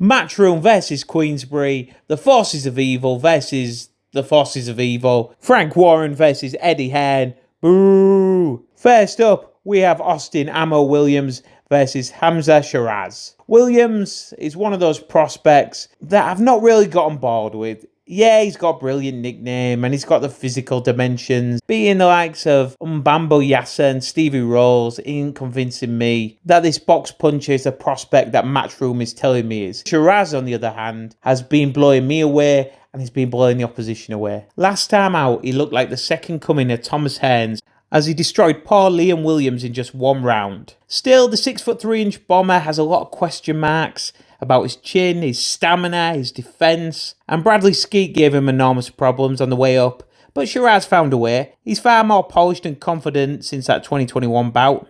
Matchroom versus Queensberry, the Forces of Evil versus the Forces of Evil, Frank Warren versus Eddie Hearn. Boo! First up, we have Austin Ammo Williams versus Hamzah Shiraz. Williams is one of those prospects that I've not really got on board with. Yeah, he's got a brilliant nickname and he's got the physical dimensions. Beating the likes of Mbambo Yassa and Stevie Rolls ain't convincing me that this box puncher is a prospect that Matchroom is telling me is. Shiraz, on the other hand, has been blowing me away and he's been blowing the opposition away. Last time out, he looked like the second coming of Thomas Hearns as he destroyed poor Liam Williams in just one round. Still, the 6'3" bomber has a lot of question marks about his chin, his stamina, his defence, and Bradley Skeet gave him enormous problems on the way up, but Shiraz found a way. He's far more polished and confident since that 2021 bout.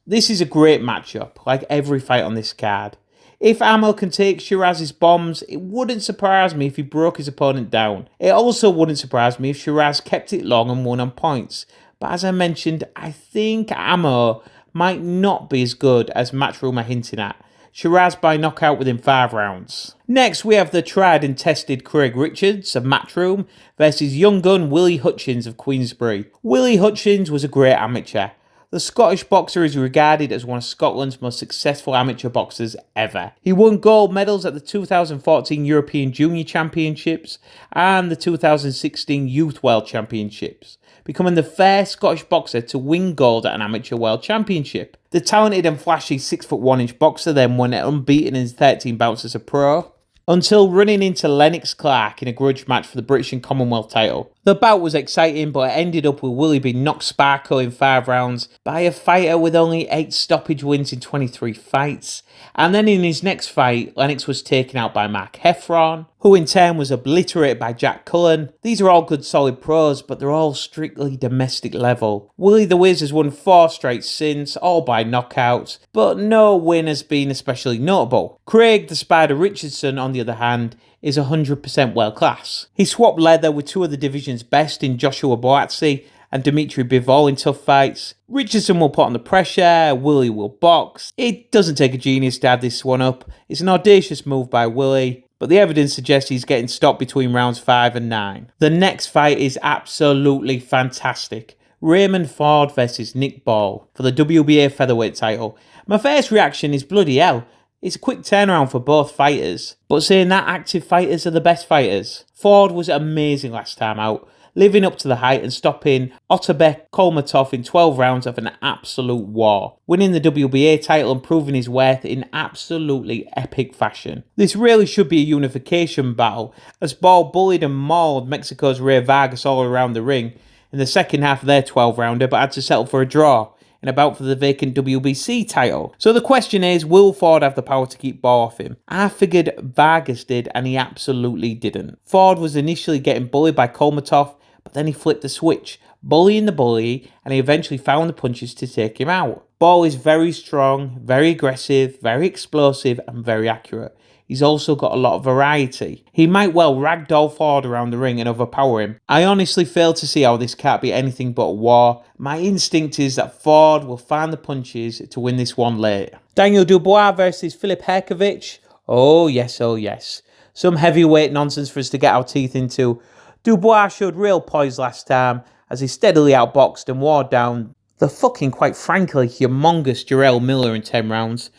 This is a great matchup, like every fight on this card. If Ammo can take Shiraz's bombs, it wouldn't surprise me if he broke his opponent down. It also wouldn't surprise me if Shiraz kept it long and won on points. But as I mentioned, I think Ammo might not be as good as Matchroom are hinting at. Shiraz by knockout within 5 rounds. Next, we have the tried and tested Craig Richards of Matchroom versus young gun Willy Hutchins of Queensberry. Willy Hutchins was a great amateur. The Scottish boxer is regarded as one of Scotland's most successful amateur boxers ever. He won gold medals at the 2014 European Junior Championships and the 2016 Youth World Championships, becoming the first Scottish boxer to win gold at an amateur world championship. The talented and flashy 6'1" boxer then won it unbeaten in 13 bouts as a pro, until running into Lennox Clark in a grudge match for the British and Commonwealth title. The bout was exciting, but it ended up with Willy being knocked sparko in 5 rounds by a fighter with only 8 stoppage wins in 23 fights. And then in his next fight, Lennox was taken out by Mark Heffron, who in turn was obliterated by Jack Cullen. These are all good solid pros, but they're all strictly domestic level. Willy the Wiz has won 4 straight since, all by knockouts, but no win has been especially notable. Craig the Spider Richardson, on the other hand, is 100% world class. He swapped leather with 2 of the division's best in Joshua Boatsi and Dmitry Bivol in tough fights. Richardson will put on the pressure, Willy will box. It doesn't take a genius to add this one up. It's an audacious move by Willy, but the evidence suggests he's getting stopped between rounds 5 and 9. The next fight is absolutely fantastic. Raymond Ford versus Nick Ball for the WBA featherweight title. My first reaction is bloody hell. It's a quick turnaround for both fighters, but saying that active fighters are the best fighters. Ford was amazing last time out, living up to the hype and stopping Otabek Kolmatov in 12 rounds of an absolute war, winning the WBA title and proving his worth in absolutely epic fashion. This really should be a unification battle, as Ball bullied and mauled Mexico's Ray Vargas all around the ring in the second half of their 12-rounder, but had to settle for a draw in a bout for the vacant WBC title. So the question is, will Ford have the power to keep Ball off him? I figured Vargas did, and he absolutely didn't. Ford was initially getting bullied by Kolmatov, but then he flipped the switch, bullying the bully, and he eventually found the punches to take him out. Ball is very strong, very aggressive, very explosive, and very accurate. He's also got a lot of variety. He might well ragdoll Ford around the ring and overpower him. I honestly fail to see how this can't be anything but a war. My instinct is that Ford will find the punches to win this one late. Daniel Dubois versus Filip Hrgovic. Oh yes, oh yes. Some heavyweight nonsense for us to get our teeth into. Dubois showed real poise last time as he steadily outboxed and wore down the fucking, quite frankly, humongous Jarrell Miller in 10 rounds.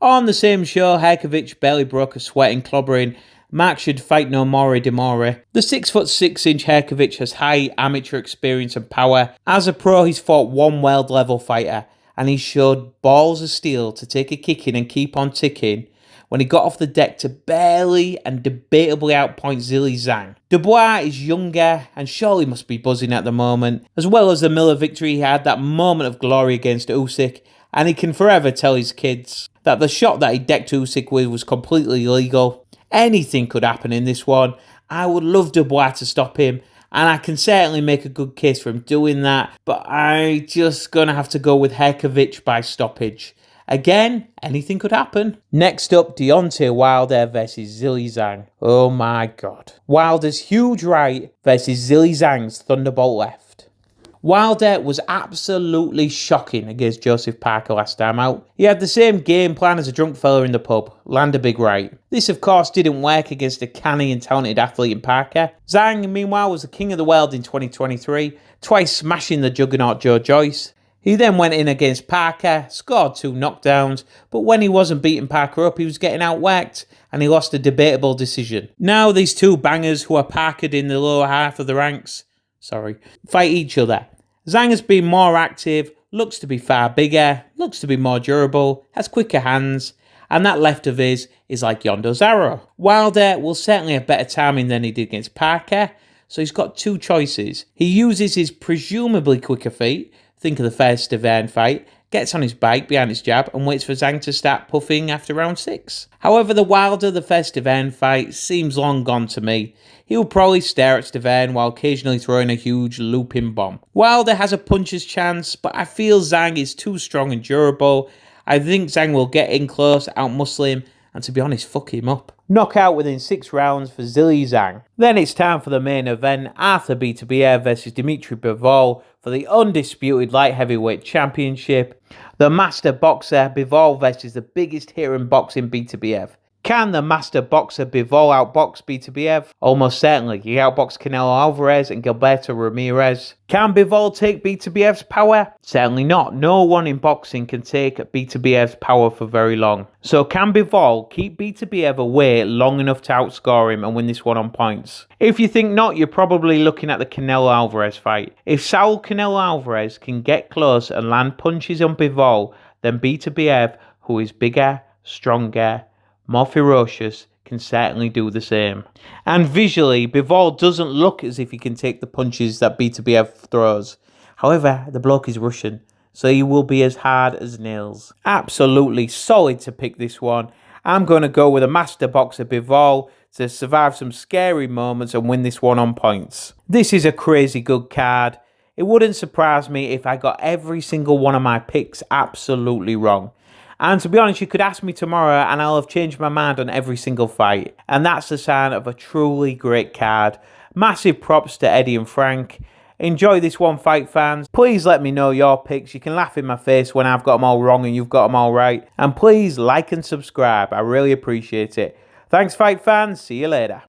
On the same show, Hrgovic barely broke a sweat in clobbering Mark should fight no more demore. The 6'6" Hrgovic has high amateur experience and power. As a pro, he's fought one world level fighter, and he showed balls of steel to take a kicking and keep on ticking when he got off the deck to barely and debatably outpoint Zhang. Dubois is younger and surely must be buzzing at the moment. As well as the Miller victory, he had that moment of glory against Usyk, and he can forever tell his kids that the shot that he decked Usyk with was completely legal. Anything could happen in this one. I would love Dubois to stop him, and I can certainly make a good case for him doing that, but I just gonna have to go with Hrgovic by stoppage. Again, anything could happen. Next up, Deontay Wilder versus Zhang. Oh my god. Wilder's huge right versus Zhang's thunderbolt left. Wilder was absolutely shocking against Joseph Parker last time out. He had the same game plan as a drunk fella in the pub, land a big right. This of course didn't work against a canny and talented athlete in Parker. Zhang meanwhile was the king of the world in 2023, twice smashing the juggernaut Joe Joyce. He then went in against Parker, scored 2 knockdowns, but when he wasn't beating Parker up, he was getting outworked, and he lost a debatable decision. Now these two bangers who are Parkered in the lower half of the ranks, fight each other. Zhang has been more active, looks to be far bigger, looks to be more durable, has quicker hands, and that left of his is like Yondo's arrow. Wilder will certainly have better timing than he did against Parker, so he's got 2 choices. He uses his presumably quicker feet, think of the first Hearn fight, gets on his bike behind his jab and waits for Zhang to start puffing after round 6. However, the Wilder the first Hearn fight seems long gone to me. He will probably stare at Hearn while occasionally throwing a huge looping bomb. Wilder has a puncher's chance, but I feel Zhang is too strong and durable. I think Zhang will get in close, outmuscle him, and to be honest, fuck him up. Knockout within 6 rounds for Zhilei Zhang. Then it's time for the main event, Artur Beterbiev versus Dmitry Bivol for the undisputed light heavyweight championship. The master boxer Bivol versus the biggest hitter in boxing Beterbiev. Can the master boxer Bivol outbox Beterbiev? Almost certainly. He outboxed Canelo Alvarez and Gilberto Ramirez. Can Bivol take Beterbiev's power? Certainly not. No one in boxing can take Beterbiev's power for very long. So can Bivol keep Beterbiev away long enough to outscore him and win this one on points? If you think not, you're probably looking at the Canelo Alvarez fight. If Saul Canelo Alvarez can get close and land punches on Bivol, then Beterbiev, who is bigger, stronger, more ferocious, can certainly do the same. And visually, Bivol doesn't look as if he can take the punches that Beterbiev throws. However, the bloke is Russian, so he will be as hard as nails. Absolutely solid to pick this one. I'm going to go with a master boxer Bivol to survive some scary moments and win this one on points. This is a crazy good card. It wouldn't surprise me if I got every single one of my picks absolutely wrong. And to be honest, you could ask me tomorrow and I'll have changed my mind on every single fight. And that's the sign of a truly great card. Massive props to Eddie and Frank. Enjoy this one, fight fans. Please let me know your picks. You can laugh in my face when I've got them all wrong and you've got them all right. And please like and subscribe. I really appreciate it. Thanks, fight fans. See you later.